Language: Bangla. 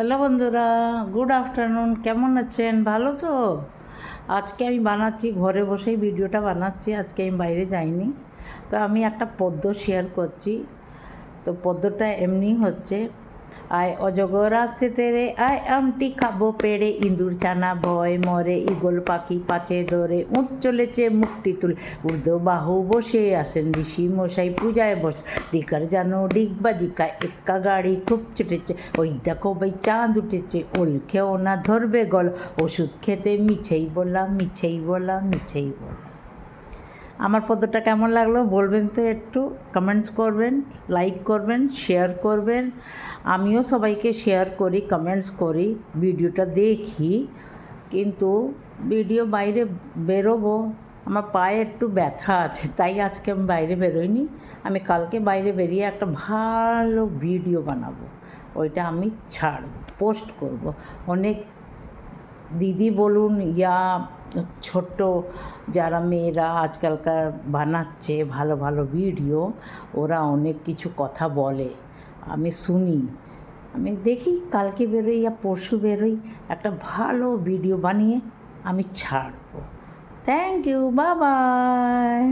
হ্যালো বন্ধুরা, গুড আফটারনুন। কেমন আছেন? ভালো তো? আজকে আমি বানাচ্ছি, ঘরে বসেই ভিডিওটা বানাচ্ছি। আজকে আমি বাইরে যাইনি, তো আমি একটা পদ্য শেয়ার করছি। তো পদ্যটা এমনি হচ্ছে, আয় অজগর আসছে তেরে, আয় আমটি খাবো পেড়ে, ইঁদুর ছানা ভয় মরে, ঈগল পাখি পাছে ধরে, উঠ চলেছে মুখটি তুলে, ঊর্ধ্ব বাহু বসে আসেন ঋষি মশাই পূজায় বসে, ডিকার জানো ডিগবাজিকায় এক্কা গাড়ি খুব ছুটেছে, ওই দেখো ভাই চাঁদ উঠেছে, ওল খেও না ধরবে গল, ওষুধ খেতে মিছেই বলা মিছেই বলা মিছেই বলা। আমার পদ্যটা কেমন লাগলো বলবেন তো, একটু কমেন্টস করবেন, লাইক করবেন, শেয়ার করবেন। আমিও সবাইকে শেয়ার করি, কমেন্টস করি, ভিডিওটা দেখি, কিন্তু ভিডিও বাইরে বেরোবো, আমার পায়ে একটু ব্যথা আছে, তাই আজকে আমি বাইরে বেরোইনি। আমি কালকে বাইরে বেরিয়ে একটা ভালো ভিডিও বানাবো, ওইটা আমি ছাড়ব, পোস্ট করব। অনেক দিদি বলুন ইয়া ছোট্ট যারা মেয়েরা আজকালকার বানাচ্ছে ভালো ভালো ভিডিও, ওরা অনেক কিছু কথা বলে, আমি শুনি, আমি দেখি কালকে বেরোই ইয়া পরশু বেরোই, একটা ভালো ভিডিও বানিয়ে আমি ছাড়ব। Thank you, bye by.